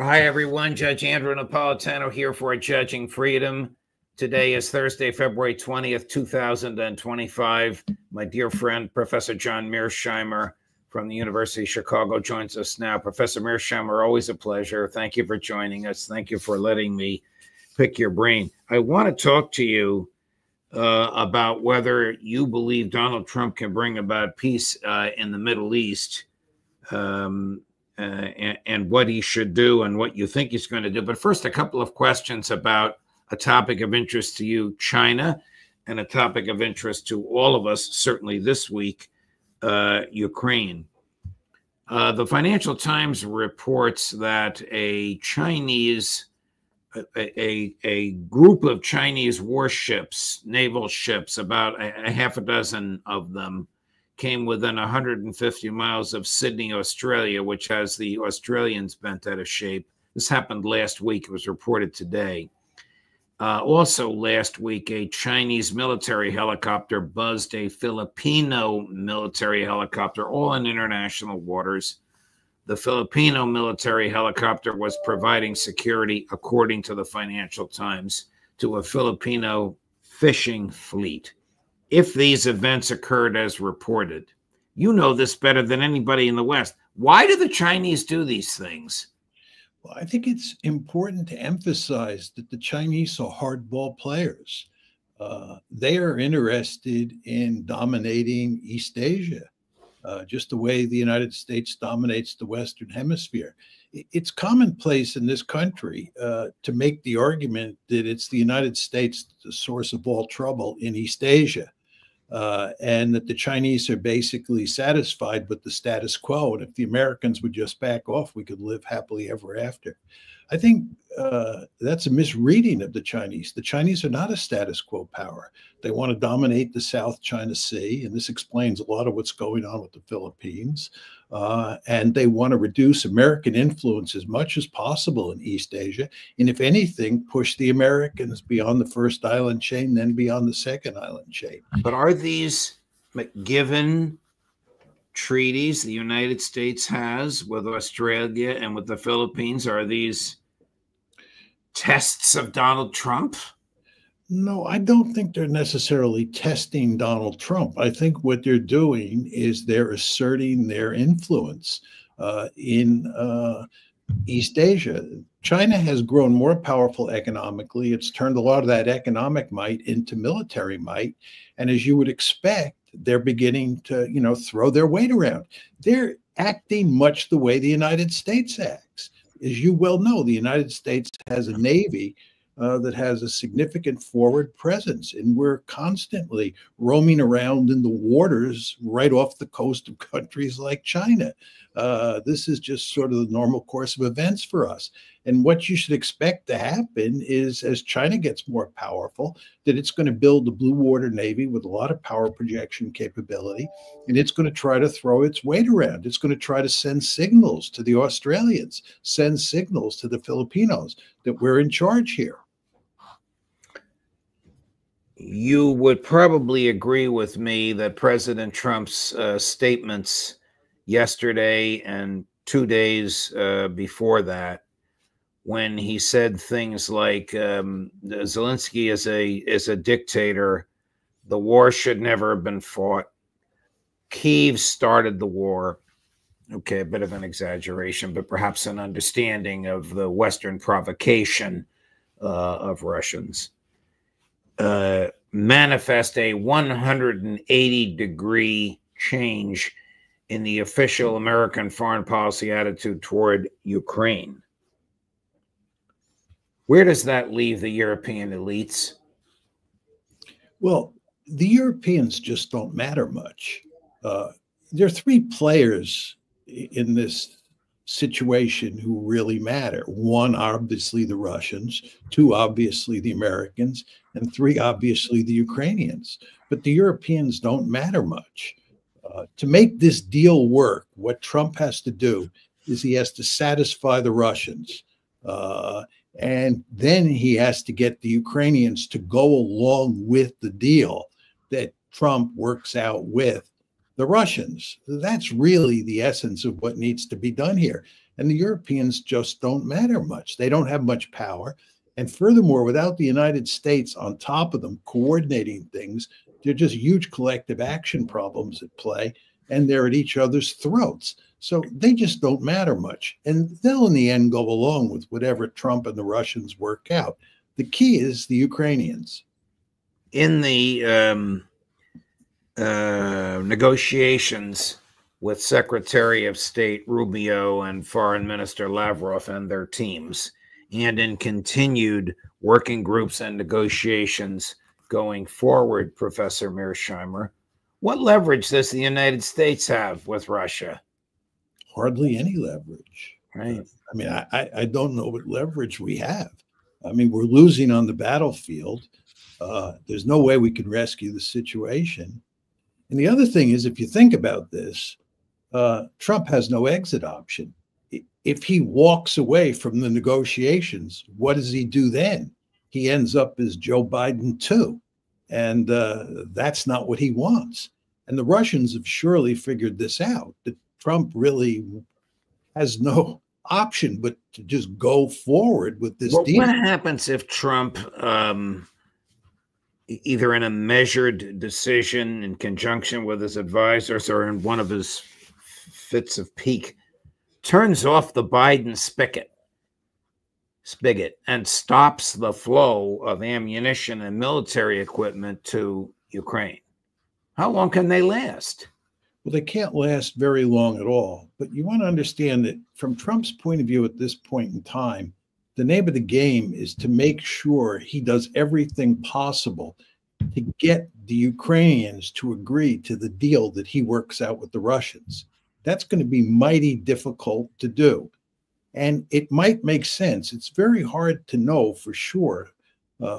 Hi, everyone. Judge Andrew Napolitano here for Judging Freedom. Today is Thursday, February 20th, 2025. My dear friend, Professor John Mearsheimer from the University of Chicago joins us now. Professor Mearsheimer, always a pleasure. Thank you for joining us. Thank you for letting me pick your brain. I want to talk to you about whether you believe Donald Trump can bring about peace in the Middle East. And what he should do and what you think he's going to do. But first, a couple of questions about a topic of interest to you, China, and a topic of interest to all of us, certainly this week, Ukraine. The Financial Times reports that a group of Chinese warships, naval ships, about a half a dozen of them, came within 150 miles of Sydney, Australia, which has the Australians bent out of shape. This happened last week. It was reported today. Also last week, a Chinese military helicopter buzzed a Filipino military helicopter, all in international waters. The Filipino military helicopter was providing security, according to the Financial Times, to a Filipino fishing fleet. If these events occurred as reported, you know this better than anybody in the West. Why do the Chinese do these things? Well, I think it's important to emphasize that the Chinese are hardball players. They are interested in dominating East Asia, just the way the United States dominates the Western Hemisphere. It's commonplace in this country to make the argument that it's the United States the source of all trouble in East Asia. And that the Chinese are basically satisfied with the status quo. And if the Americans would just back off, we could live happily ever after. I think that's a misreading of the Chinese. The Chinese are not a status quo power. They want to dominate the South China Sea, and this explains a lot of what's going on with the Philippines. And they want to reduce American influence as much as possible in East Asia. And if anything, push the Americans beyond the first island chain, then beyond the second island chain. But are these given treaties the United States has with Australia and with the Philippines? Are these tests of Donald Trump? No, I don't think they're necessarily testing Donald Trump. I think what they're doing is they're asserting their influence in East Asia. China has grown more powerful economically. It's turned a lot of that economic might into military might. And as you would expect, they're beginning to, throw their weight around. They're acting much the way the United States acts. As you well know, the United States has a Navy that has a significant forward presence, and we're constantly roaming around in the waters right off the coast of countries like China. This is just sort of the normal course of events for us. And what you should expect to happen is, as China gets more powerful, that it's going to build a blue water navy with a lot of power projection capability, and it's going to try to throw its weight around. It's going to try to send signals to the Australians, send signals to the Filipinos that we're in charge here. You would probably agree with me that President Trump's statements yesterday and 2 days before that, when he said things like Zelensky is a dictator, the war should never have been fought, Kyiv started the war. Okay, a bit of an exaggeration, but perhaps an understanding of the Western provocation of Russians. Manifest a 180-degree change in the official American foreign policy attitude toward Ukraine. Where does that leave the European elites? Well, the Europeans just don't matter much. There are three players in this situation who really matter. One, obviously the Russians, two, obviously the Americans, and three, obviously the Ukrainians. But the Europeans don't matter much. To make this deal work, what Trump has to do is he has to satisfy the Russians. And then he has to get the Ukrainians to go along with the deal that Trump works out with the Russians. That's really the essence of what needs to be done here. And the Europeans just don't matter much. They don't have much power. And furthermore, without the United States on top of them coordinating things, they're just huge collective action problems at play, and they're at each other's throats. So they just don't matter much. And they'll, in the end, go along with whatever Trump and the Russians work out. The key is the Ukrainians. In the negotiations with Secretary of State Rubio and Foreign Minister Lavrov and their teams, and in continued working groups and negotiations going forward, Professor Mearsheimer, what leverage does the United States have with Russia? Hardly any leverage. Right. I mean, I don't know what leverage we have. I mean, we're losing on the battlefield. There's no way we can rescue the situation. And the other thing is, if you think about this, Trump has no exit option. If he walks away from the negotiations, what does he do then? He ends up as Joe Biden too. And that's not what he wants. And the Russians have surely figured this out, that Trump really has no option but to just go forward with this deal. What happens if Trump, either in a measured decision in conjunction with his advisors or in one of his fits of pique, turns off the Biden spigot and stops the flow of ammunition and military equipment to Ukraine? How long can they last? Well, they can't last very long at all. But you want to understand that from Trump's point of view at this point in time, the name of the game is to make sure he does everything possible to get the Ukrainians to agree to the deal that he works out with the Russians. That's going to be mighty difficult to do. And it might make sense. It's very hard to know for sure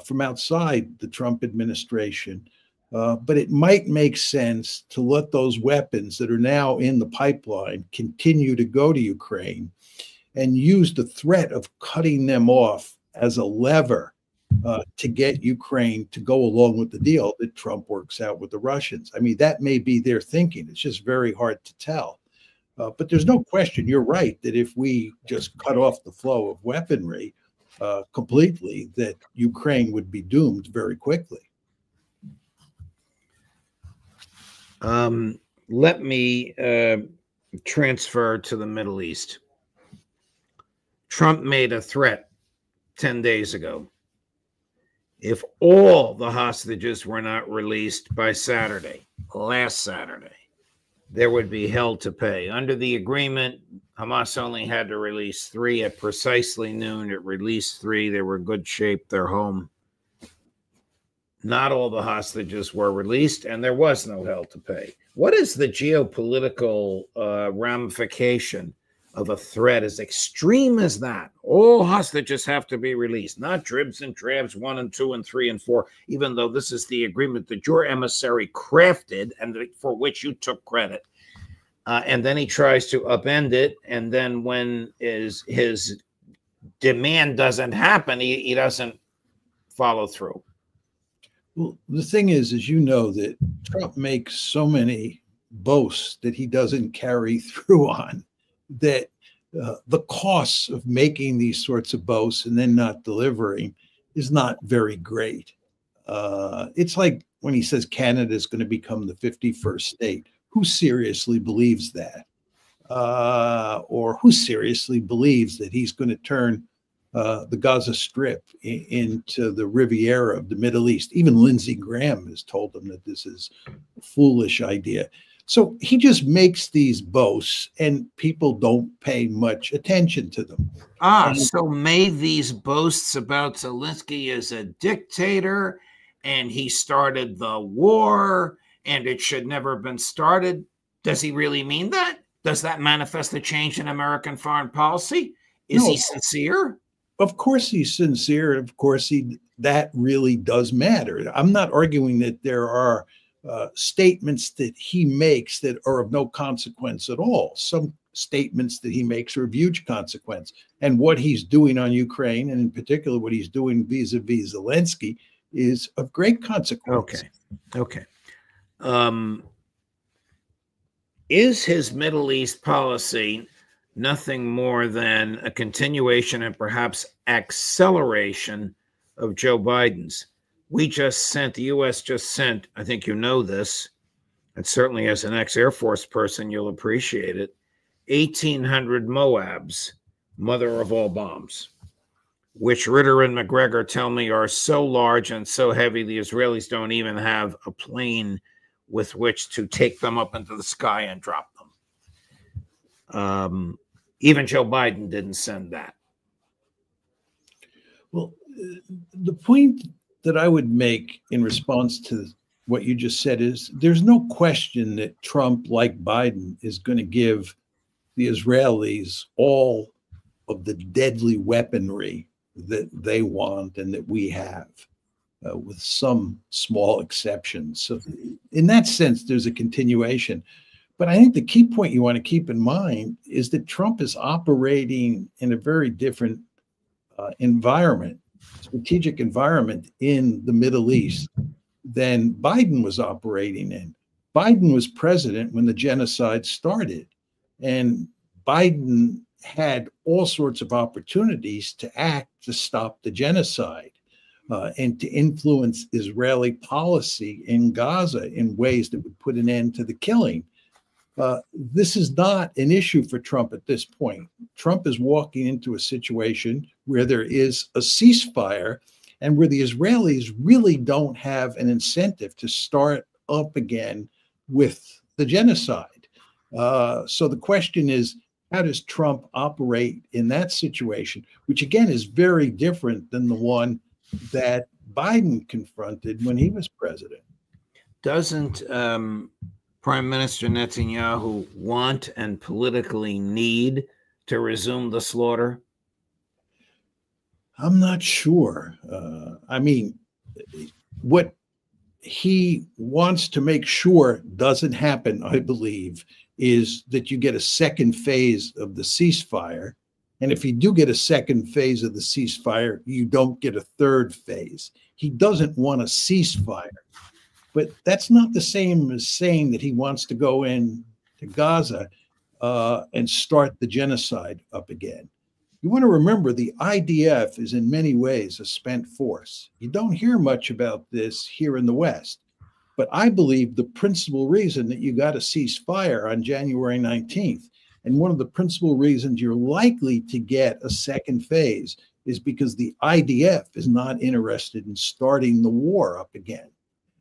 from outside the Trump administration. But it might make sense to let those weapons that are now in the pipeline continue to go to Ukraine and use the threat of cutting them off as a lever to get Ukraine to go along with the deal that Trump works out with the Russians. I mean, that may be their thinking. It's just very hard to tell. But there's no question, you're right, that if we just cut off the flow of weaponry completely, that Ukraine would be doomed very quickly. Let me transfer to the Middle East. Trump made a threat 10 days ago. If all the hostages were not released by Saturday, last Saturday, there would be hell to pay. Under the agreement, Hamas only had to release 3 at precisely noon. It released 3. They were in good shape. They're home. Not all the hostages were released, and there was no hell to pay. What is the geopolitical ramification of a threat as extreme as that? All hostages have to be released, not dribs and drabs 1 and 2 and 3 and 4, even though this is the agreement that your emissary crafted and for which you took credit. And then he tries to upend it, and then when his demand doesn't happen, he doesn't follow through. Well, the thing is, you know, that Trump makes so many boasts that he doesn't carry through on, that the costs of making these sorts of boasts and then not delivering is not very great. It's like when he says Canada is going to become the 51st state. Who seriously believes that? Or who seriously believes that he's going to turn the Gaza Strip into the Riviera of the Middle East? Even Lindsey Graham has told them that this is a foolish idea. So he just makes these boasts and people don't pay much attention to them. So made these boasts about Zelensky as a dictator and he started the war and it should never have been started. Does he really mean that? Does that manifest a change in American foreign policy? Is he sincere? Of course he's sincere. Of course that really does matter. I'm not arguing that there are statements that he makes that are of no consequence at all. Some statements that he makes are of huge consequence. And what he's doing on Ukraine, and in particular what he's doing vis-a-vis Zelensky, is of great consequence. Okay. Is his Middle East policy nothing more than a continuation and perhaps acceleration of Joe Biden's? The U.S. just sent, I think you know this, and certainly as an ex-Air Force person, you'll appreciate it, 1,800 Moabs, mother of all bombs, which Ritter and McGregor tell me are so large and so heavy, the Israelis don't even have a plane with which to take them up into the sky and drop them. Even Joe Biden didn't send that. Well, the point that I would make in response to what you just said is there's no question that Trump, like Biden, is going to give the Israelis all of the deadly weaponry that they want and that we have, with some small exceptions. So in that sense, there's a continuation. But I think the key point you want to keep in mind is that Trump is operating in a very different environment, strategic environment in the Middle East than Biden was operating in. Biden was president when the genocide started, and Biden had all sorts of opportunities to act to stop the genocide and to influence Israeli policy in Gaza in ways that would put an end to the killing. This is not an issue for Trump at this point. Trump is walking into a situation where there is a ceasefire and where the Israelis really don't have an incentive to start up again with the genocide. So the question is, how does Trump operate in that situation, which again is very different than the one that Biden confronted when he was president? Doesn't Prime Minister Netanyahu want and politically need to resume the slaughter? I'm not sure. I mean, what he wants to make sure doesn't happen, I believe, is that you get a second phase of the ceasefire. And if you do get a second phase of the ceasefire, you don't get a third phase. He doesn't want a ceasefire. But that's not the same as saying that he wants to go in to Gaza and start the genocide up again. You want to remember the IDF is in many ways a spent force. You don't hear much about this here in the West. But I believe the principal reason that you got a ceasefire on January 19th, and one of the principal reasons you're likely to get a second phase, is because the IDF is not interested in starting the war up again.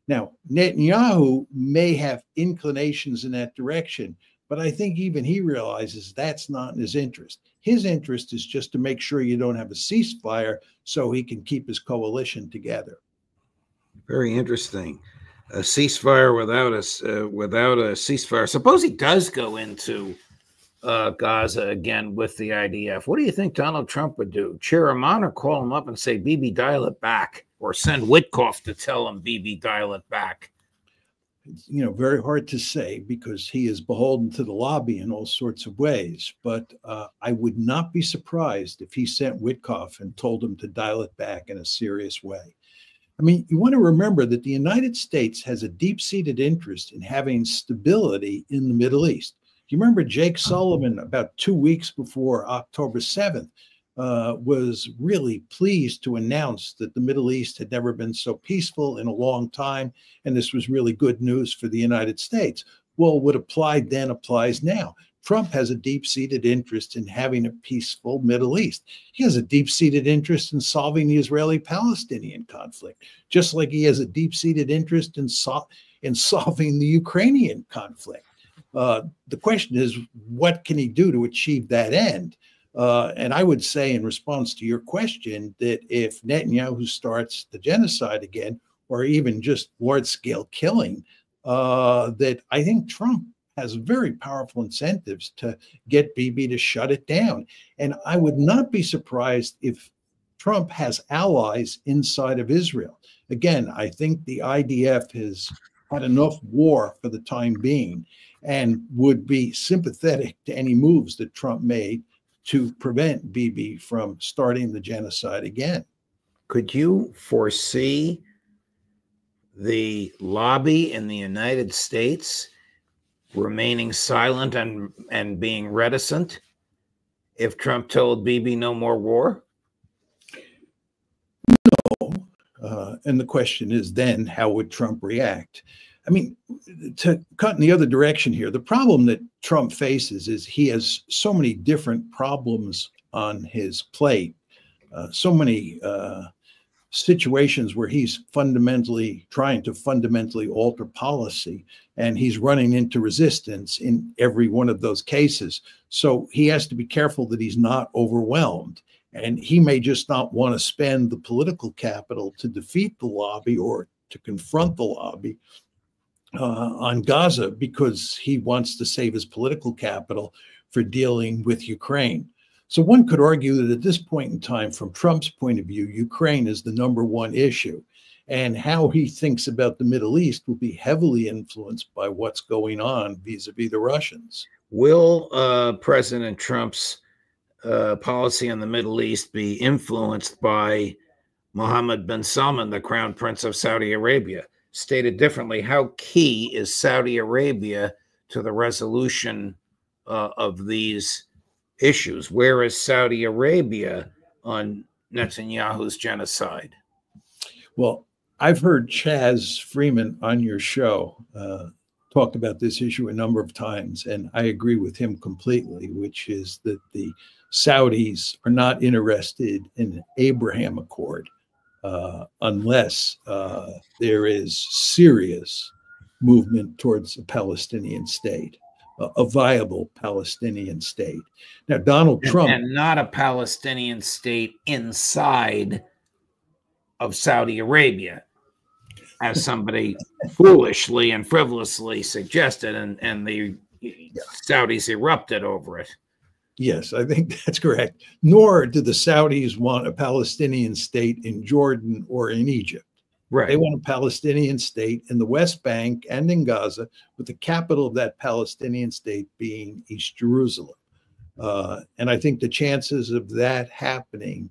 Now, Netanyahu may have inclinations in that direction, but I think even he realizes that's not in his interest. His interest is just to make sure you don't have a ceasefire so he can keep his coalition together. Very interesting. A ceasefire without a ceasefire. Suppose he does go into Gaza again with the IDF. What do you think Donald Trump would do? Cheer him on or call him up and say, Bibi, dial it back? Or send Witkoff to tell him, Bibi, dial it back? You know, very hard to say because he is beholden to the lobby in all sorts of ways. But I would not be surprised if he sent Witkoff and told him to dial it back in a serious way. I mean, you want to remember that the United States has a deep-seated interest in having stability in the Middle East. You remember Jake Sullivan about 2 weeks before October 7th was really pleased to announce that the Middle East had never been so peaceful in a long time, and this was really good news for the United States. Well, what applied then applies now. Trump has a deep-seated interest in having a peaceful Middle East. He has a deep-seated interest in solving the Israeli-Palestinian conflict, just like he has a deep-seated interest in solving the Ukrainian conflict. The question is, what can he do to achieve that end? And I would say in response to your question that if Netanyahu starts the genocide again, or even just large-scale killing, that I think Trump has very powerful incentives to get Bibi to shut it down. And I would not be surprised if Trump has allies inside of Israel. Again, I think the IDF has had enough war for the time being and would be sympathetic to any moves that Trump made to prevent Bibi from starting the genocide again. Could you foresee the lobby in the United States remaining silent and being reticent if Trump told Bibi no more war? And the question is then, how would Trump react? I mean, to cut in the other direction here, the problem that Trump faces is he has so many different problems on his plate, so many situations where he's fundamentally trying to fundamentally alter policy, and he's running into resistance in every one of those cases. So he has to be careful that he's not overwhelmed. And he may just not want to spend the political capital to defeat the lobby or to confront the lobby on Gaza because he wants to save his political capital for dealing with Ukraine. So one could argue that at this point in time, from Trump's point of view, Ukraine is the #1 issue. And how he thinks about the Middle East will be heavily influenced by what's going on vis-a-vis the Russians. Will President Trump's policy in the Middle East be influenced by Mohammed bin Salman, the Crown Prince of Saudi Arabia? Stated differently, how key is Saudi Arabia to the resolution of these issues? Where is Saudi Arabia on Netanyahu's genocide? Well, I've heard Chaz Freeman on your show talk about this issue a number of times, and I agree with him completely, which is that the Saudis are not interested in an Abraham Accord unless there is serious movement towards a Palestinian state, a viable Palestinian state. Now, Donald Trump... And not a Palestinian state inside of Saudi Arabia, as somebody foolishly and frivolously suggested, and the Saudis erupted over it. Yes, I think that's correct. Nor do the Saudis want a Palestinian state in Jordan or in Egypt. Right. They want a Palestinian state in the West Bank and in Gaza, with the capital of that Palestinian state being East Jerusalem. And I think the chances of that happening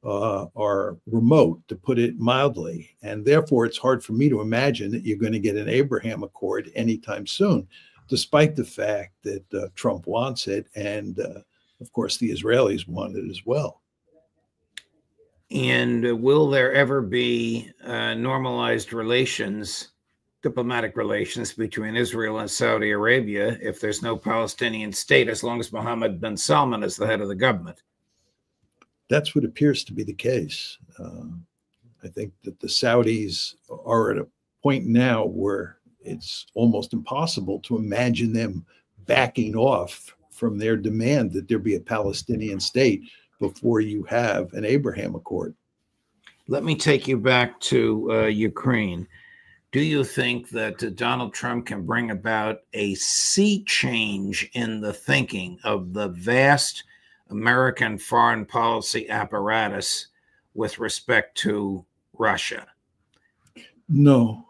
are remote, to put it mildly. And therefore, it's hard for me to imagine that you're going to get an Abraham Accord anytime soon, despite the fact that Trump wants it. And of course, the Israelis want it as well. And will there ever be normalized relations, diplomatic relations between Israel and Saudi Arabia if there's no Palestinian state, as long as Mohammed bin Salman is the head of the government? That's what appears to be the case. I think that the Saudis are at a point now where it's almost impossible to imagine them backing off from their demand that there be a Palestinian state before you have an Abraham Accord. Let me take you back to Ukraine. Do you think that Donald Trump can bring about a sea change in the thinking of the vast American foreign policy apparatus with respect to Russia? No.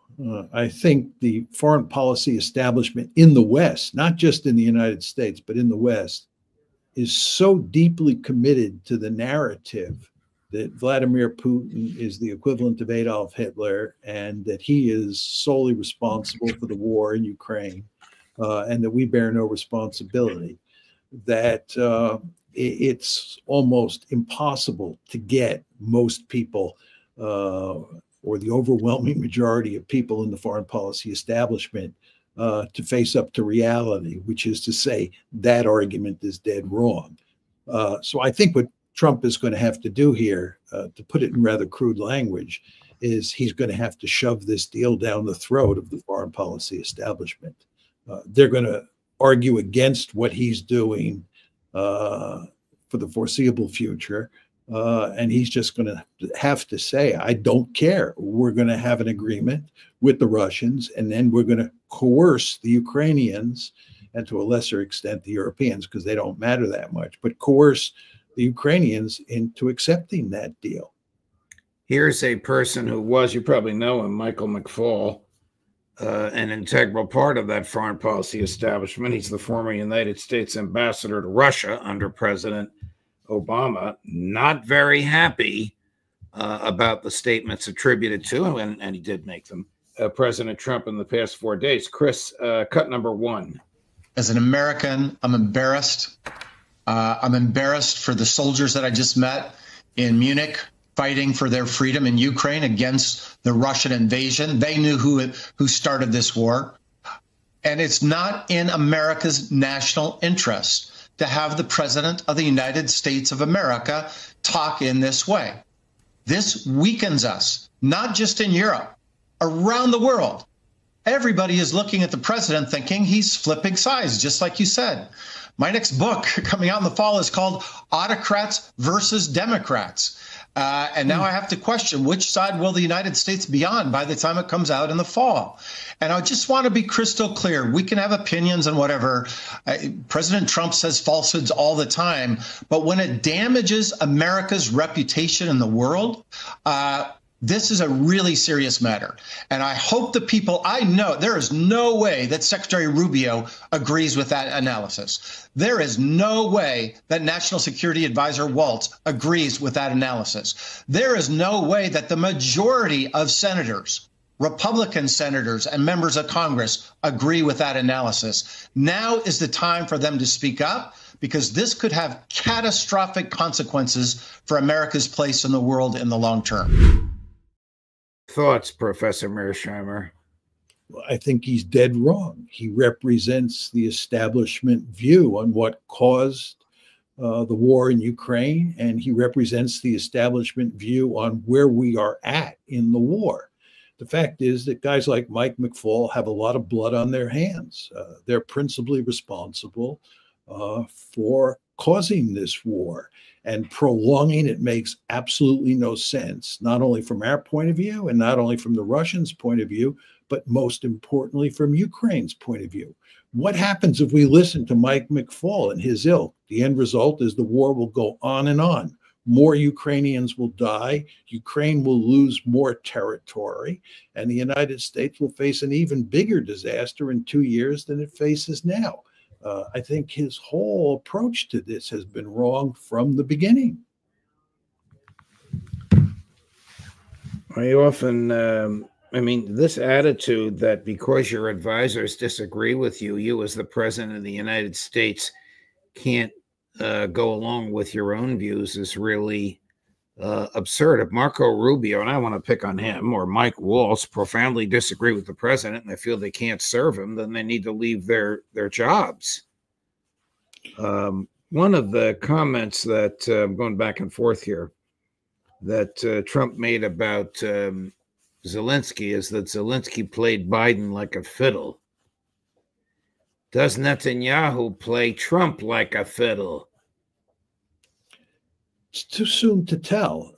I think the foreign policy establishment in the West, not just in the United States, but in the West, is so deeply committed to the narrative that Vladimir Putin is the equivalent of Adolf Hitler, and that he is solely responsible for the war in Ukraine, and that we bear no responsibility, that it's almost impossible to get most people or the overwhelming majority of people in the foreign policy establishment to face up to reality, which is to say that argument is dead wrong. So I think what Trump is going to have to do here, to put it in rather crude language, is he's going to have to shove this deal down the throat of the foreign policy establishment. They're going to argue against what he's doing for the foreseeable future. And he's just going to have to say, I don't care. We're going to have an agreement with the Russians, and then we're going to coerce the Ukrainians, and to a lesser extent, the Europeans, because they don't matter that much, but coerce the Ukrainians into accepting that deal. Here's a person who was, you probably know him, Michael McFaul, an integral part of that foreign policy establishment. He's the former United States ambassador to Russia under President Obama, not very happy about the statements attributed to him, and he did make them, President Trump in the past 4 days. Chris, cut number one. As an American, I'm embarrassed. I'm embarrassed for the soldiers that I just met in Munich fighting for their freedom in Ukraine against the Russian invasion. They knew who started this war. And it's not in America's national interest to have the President of the United States of America talk in this way. This weakens us, not just in Europe, around the world. Everybody is looking at the president thinking he's flipping sides, just like you said. My next book coming out in the fall is called Autocrats versus Democrats. And now I have to question, which side will the United States be on by the time it comes out in the fall? And I just want to be crystal clear. We can have opinions on whatever. President Trump says falsehoods all the time. But when it damages America's reputation in the world, this is a really serious matter. And I hope the people, I know there is no way that Secretary Rubio agrees with that analysis. There is no way that National Security Advisor Waltz agrees with that analysis. There is no way that the majority of senators, Republican senators and members of Congress agree with that analysis. Now is the time for them to speak up, because this could have catastrophic consequences for America's place in the world in the long term. Thoughts, Professor Mearsheimer? I think he's dead wrong. He represents the establishment view on what caused the war in Ukraine, and he represents the establishment view on where we are at in the war. The fact is that guys like Mike McFaul have a lot of blood on their hands. They're principally responsible for causing this war. And prolonging it makes absolutely no sense, not only from our point of view and not only from the Russians' point of view, but most importantly from Ukraine's point of view. What happens if we listen to Mike McFaul and his ilk? The end result is the war will go on and on. More Ukrainians will die. Ukraine will lose more territory. And the United States will face an even bigger disaster in 2 years than it faces now. I think his whole approach to this has been wrong from the beginning. I often, this attitude that because your advisors disagree with you, you as the president of the United States can't go along with your own views is really absurd. If Marco Rubio, and I want to pick on him, or Mike Waltz profoundly disagree with the president and they feel they can't serve him, then they need to leave their jobs. One of the comments that going back and forth here that Trump made about Zelensky is that Zelensky played Biden like a fiddle. Does Netanyahu play Trump like a fiddle? It's too soon to tell.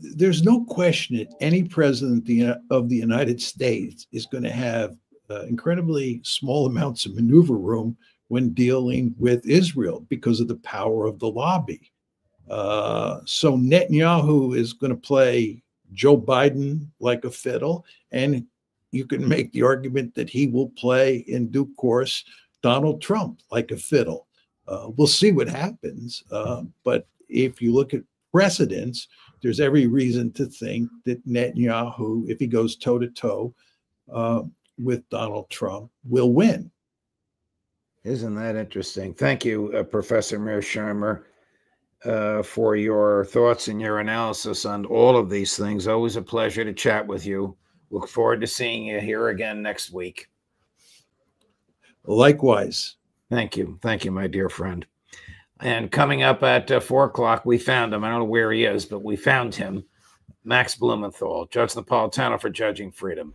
There's no question that any president of the United States is going to have incredibly small amounts of maneuver room when dealing with Israel because of the power of the lobby. So Netanyahu is going to play Joe Biden like a fiddle, and you can make the argument that he will play in due course Donald Trump like a fiddle. We'll see what happens, but if you look at precedents, there's every reason to think that Netanyahu, if he goes toe-to-toe with Donald Trump, will win. Isn't that interesting? Thank you, Professor Mearsheimer, for your thoughts and your analysis on all of these things. Always a pleasure to chat with you. Look forward to seeing you here again next week. Likewise. Thank you. Thank you, my dear friend. And coming up at 4 o'clock, we found him. I don't know where he is, but we found him. Max Blumenthal, Judge Napolitano for Judging Freedom.